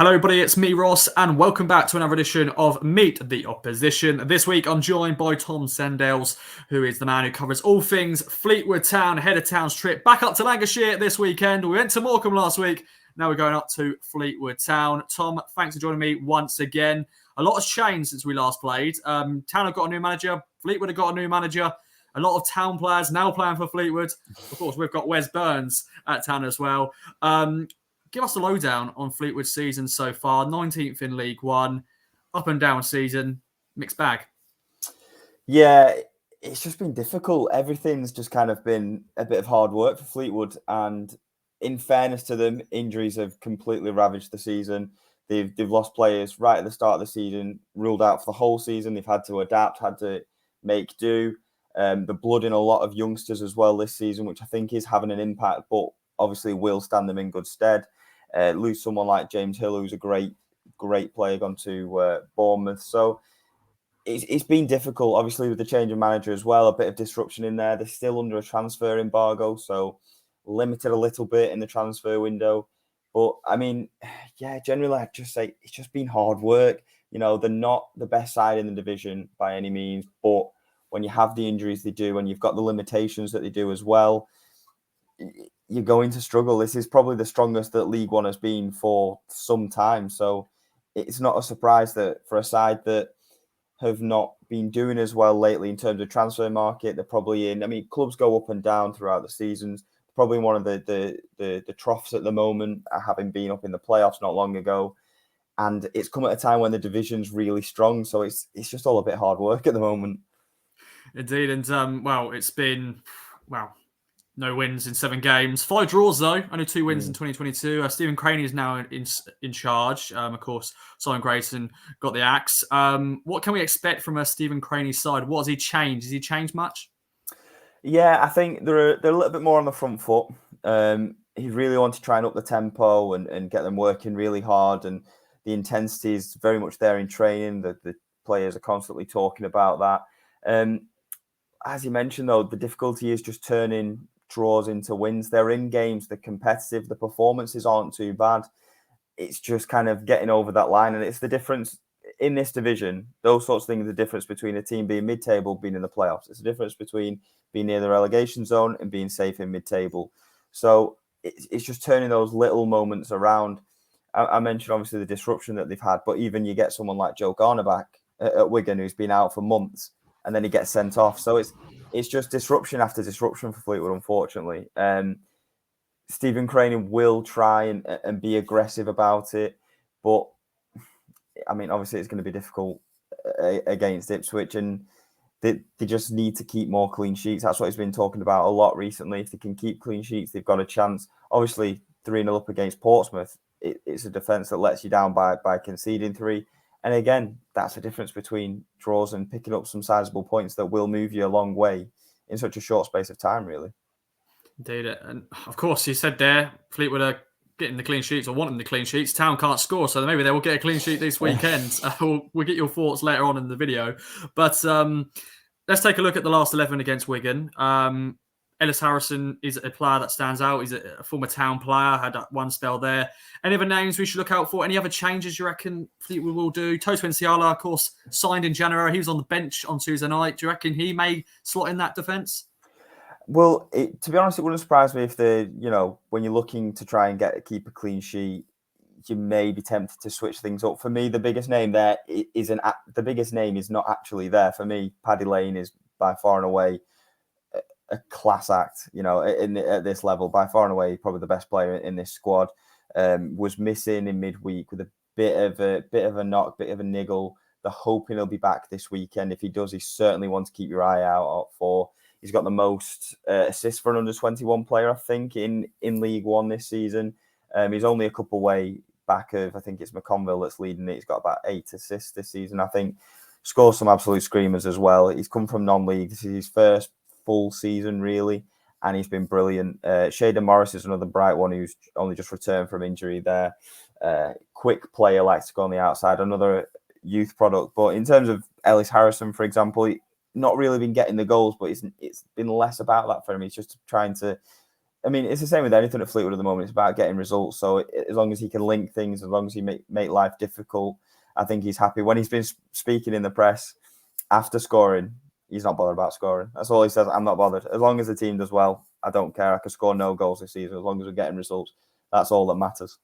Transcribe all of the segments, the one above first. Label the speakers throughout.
Speaker 1: Hello, everybody. It's me, Ross, and welcome back to another edition of Meet the Opposition. This week, I'm joined by Tom Sandells, who is the man who covers all things Fleetwood Town, ahead of Town's trip back up to Lancashire this weekend. We went to Morecambe last week. Now we're going up to Fleetwood Town. Tom, thanks for joining me once again. A lot has changed since we last played. Town have got a new manager. Fleetwood have got a new manager. A lot of Town players now playing for Fleetwood. Of course, we've got Wes Burns at Town as well. Give us a lowdown on Fleetwood's season so far. 19th in League One, up and down season, mixed bag.
Speaker 2: Yeah, it's just been difficult. Everything's just kind of been a bit of hard work for Fleetwood. And in fairness to them, injuries have completely ravaged the season. They've lost players right at the start of the season, ruled out for the whole season. They've had to adapt, had to make do. The blood in a lot of youngsters as well this season, which I think is having an impact, but obviously will stand them in good stead. Lose someone like James Hill, who's a great player, gone to Bournemouth. So it's been difficult, obviously, with the change of manager as well. A bit of disruption in there. They're still under a transfer embargo, so limited a little bit in the transfer window. But I mean, yeah, generally, I'd just say it's just been hard work. You know, they're not the best side in the division by any means, but when you have the injuries they do, and you've got the limitations that they do as well, you're going to struggle. This is probably the strongest that League One has been for some time. So it's not a surprise that for a side that have not been doing as well lately in terms of transfer market, they're probably in. I mean, clubs go up and down throughout the seasons. Probably one of the troughs at the moment, having been up in the playoffs not long ago. And it's come at a time when the division's really strong. So it's just all a bit hard work at the moment.
Speaker 1: Indeed. And, it's been, no wins in 7 games. 5 draws, though. Only 2 wins in 2022. Stephen Craney is now in charge. Of course, Simon Grayson got the axe. What can we expect from a Stephen Craney side? What has he changed? Has he changed much?
Speaker 2: Yeah, I think they're a little bit more on the front foot. He really wanted to try and up the tempo and get them working really hard. And the intensity is very much there in training. The players are constantly talking about that. As you mentioned, though, the difficulty is just turning draws into wins. They're in games, they're competitive, the performances aren't too bad. It's just kind of getting over that line. And it's the difference in this division. Those sorts of things are the difference between a team being mid-table, being in the playoffs. It's the difference between being near the relegation zone and being safe in mid-table. So it's just turning those little moments around. I mentioned, obviously, the disruption that they've had, but even you get someone like Joe Garner back at Wigan, who's been out for months, and then he gets sent off. So it's just disruption after disruption for Fleetwood, unfortunately. Stephen Craney will try and be aggressive about it, but I mean, obviously, it's going to be difficult against Ipswich, and they just need to keep more clean sheets. That's what he's been talking about a lot recently. If they can keep clean sheets, they've got a chance. Obviously, 3-0 up against Portsmouth, it's a defence that lets you down by conceding 3. And again, that's the difference between draws and picking up some sizable points that will move you a long way in such a short space of time, really.
Speaker 1: Indeed. And of course, you said there, Fleetwood are getting the clean sheets or wanting the clean sheets. Town can't score, so maybe they will get a clean sheet this weekend. We'll get your thoughts later on in the video. But let's take a look at the last 11 against Wigan. Ellis Harrison is a player that stands out. He's a former Town player, had one spell there. Any other names we should look out for? Any other changes you reckon Fleetwood will do? Toto Nsiala, of course, signed in January. He was on the bench on Tuesday night. Do you reckon he may slot in that defence?
Speaker 2: Well, to be honest, it wouldn't surprise me if when you're looking to try and keep a clean sheet, you may be tempted to switch things up. For me, the biggest name there the biggest name is not actually there. For me, Paddy Lane is by far and away a class act, at this level, by far and away, probably the best player in this squad. Was missing in midweek with a bit of a knock, bit of a niggle. They're hoping he'll be back this weekend. If he does, he certainly wants to keep your eye out for. He's got the most assists for an under-21 player, I think, in League One this season. He's only a couple way back of, I think it's McConville that's leading it. He's got about 8 assists this season, I think. Scores some absolute screamers as well. He's come from non-league. This is his first full season, really, and he's been brilliant. Shaden Morris is another bright one who's only just returned from injury there. Quick player, likes to go on the outside, another youth product. But in terms of Ellis Harrison, for example, not really been getting the goals, but it's been less about that for him. He's just trying to I mean, it's the same with anything at Fleetwood at the moment. It's about getting results. So as long as he can link things, as long as he make life difficult, I think he's happy. When he's been speaking in the press after scoring, he's not bothered about scoring. That's all he says. I'm not bothered. As long as the team does well, I don't care. I can score no goals this season. As long as we're getting results, that's all that matters.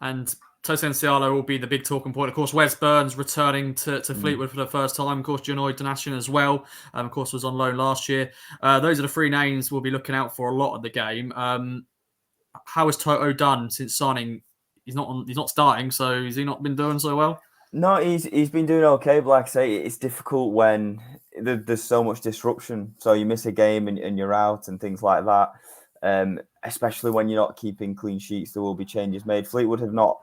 Speaker 1: And Tosin Cialo will be the big talking point. Of course, Wes Burns returning to Fleetwood for the first time. Of course, Janoy Donatian as well. Of course, was on loan last year. Those are the three names we'll be looking out for a lot of the game. How has Toto done since signing? He's not starting, so has he not been doing so well?
Speaker 2: No, he's been doing okay, but like I say, it's difficult when there's so much disruption. So you miss a game and you're out and things like that. Especially when you're not keeping clean sheets, there will be changes made. Fleetwood have not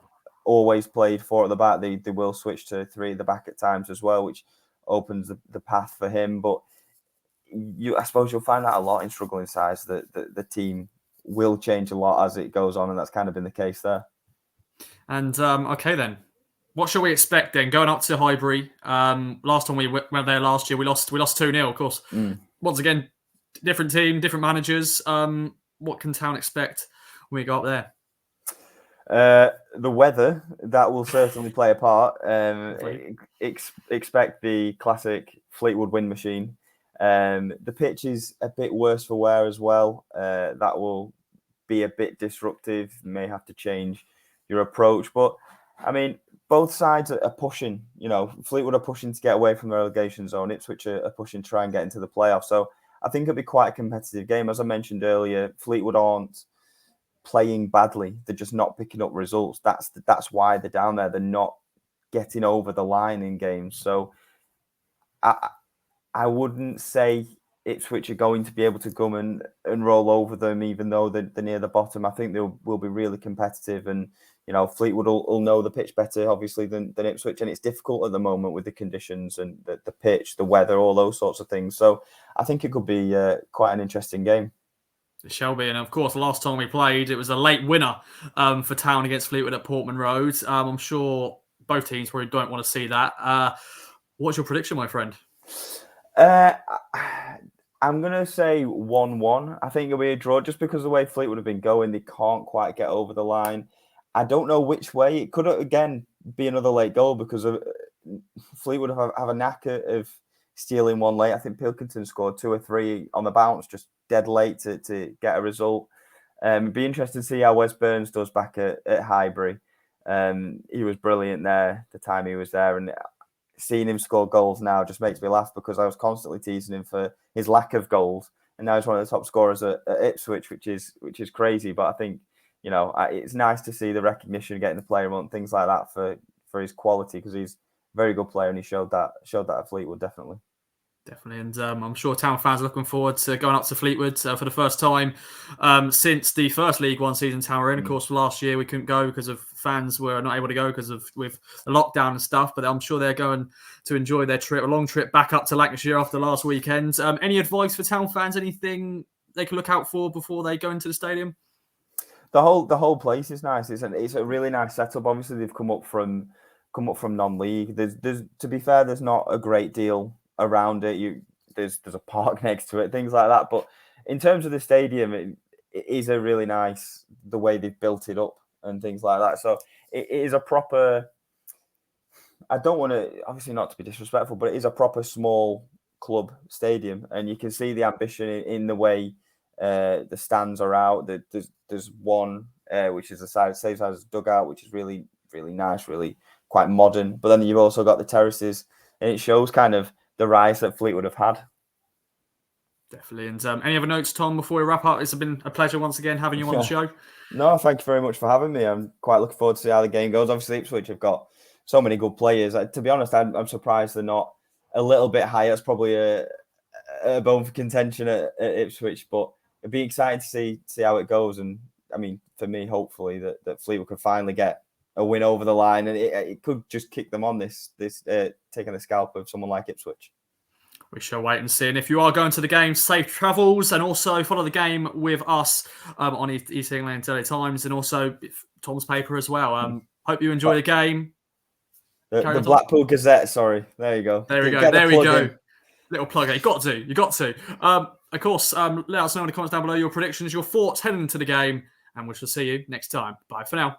Speaker 2: always played 4 at the back. They will switch to 3 at the back at times as well, which opens the path for him. But I suppose you'll find that a lot in struggling sides, that the team will change a lot as it goes on, and that's kind of been the case there.
Speaker 1: And okay then, what shall we expect then? Going up to Highbury. Last time we went there last year, we lost 2-0. Of course, once again, different team, different managers. What can Town expect when we go up there?
Speaker 2: The weather, that will certainly play a part. Expect the classic Fleetwood wind machine. The pitch is a bit worse for wear as well. That will be a bit disruptive. You may have to change your approach, but I mean, both sides are pushing. You know, Fleetwood are pushing to get away from the relegation zone. Ipswich are pushing to try and get into the playoffs. So I think it'll be quite a competitive game. As I mentioned earlier, Fleetwood aren't playing badly. They're just not picking up results. That's why they're down there. They're not getting over the line in games. So I wouldn't say Ipswich are going to be able to come and roll over them, even though they're near the bottom. I think they will be really competitive, and you know, Fleetwood will know the pitch better, obviously, than Ipswich, and it's difficult at the moment with the conditions and the pitch, the weather, all those sorts of things. So I think it could be quite an interesting game.
Speaker 1: It shall be, and of course, the last time we played, it was a late winner for Town against Fleetwood at Portman Road. I'm sure both teams probably don't want to see that. What's your prediction, my friend?
Speaker 2: I'm going to say 1-1. I think it'll be a draw just because of the way Fleetwood have been going. They can't quite get over the line. I don't know which way. It could, again, be another late goal because of Fleetwood have a knack of stealing one late. I think Pilkington scored 2 or 3 on the bounce, just dead late to get a result. It'd be interesting to see how Wes Burns does back at Highbury. He was brilliant there the time he was there, and seeing him score goals now just makes me laugh because I was constantly teasing him for his lack of goals, and now he's one of the top scorers at Ipswich, which is crazy. But I think, you know, it's nice to see the recognition, getting the player on, things like that for his quality, because he's a very good player and he showed that at Fleetwood, definitely.
Speaker 1: Definitely, and I'm sure Town fans are looking forward to going up to Fleetwood for the first time since the first League One season Town were in. Of course, last year we couldn't go because of fans were not able to go because of with the lockdown and stuff. But I'm sure they're going to enjoy their trip, a long trip back up to Lancashire after last weekend. Any advice for Town fans? Anything they can look out for before they go into the stadium?
Speaker 2: The whole place is nice. It's a really nice setup. Obviously, they've come up from non-league. There's to be fair, there's not a great deal around it. There's a park next to it, things like that. But in terms of the stadium, it is a really nice, the way they've built it up and things like that. So it is a proper, I don't want to, obviously not to be disrespectful, but it is a proper small club stadium, and you can see the ambition in the way the stands are out. There's one which is the same size as dugout, which is really, really nice, really quite modern. But then you've also got the terraces, and it shows kind of the rise that Fleetwood have had.
Speaker 1: Definitely. And any other notes, Tom, before we wrap up? It's been a pleasure once again having you on the show.
Speaker 2: No, thank you very much for having me. I'm quite looking forward to see how the game goes. Obviously, Ipswich have got so many good players. To be honest, I'm surprised they're not a little bit higher. It's probably a bone for contention at Ipswich, but it'd be exciting to see how it goes. And I mean, for me, hopefully that Fleetwood could finally get a win over the line, and it could just kick them on this taking the scalp of someone like Ipswich.
Speaker 1: We shall wait and see. And if you are going to the game, safe travels, and also follow the game with us on East England Daily Times, and also Tom's paper as well. Hope you enjoy the game.
Speaker 2: The Blackpool Gazette, sorry. There you go.
Speaker 1: There we go. There we go. Little plug. You got to. Of course, let us know in the comments down below your predictions, your thoughts heading into the game, and we shall see you next time. Bye for now.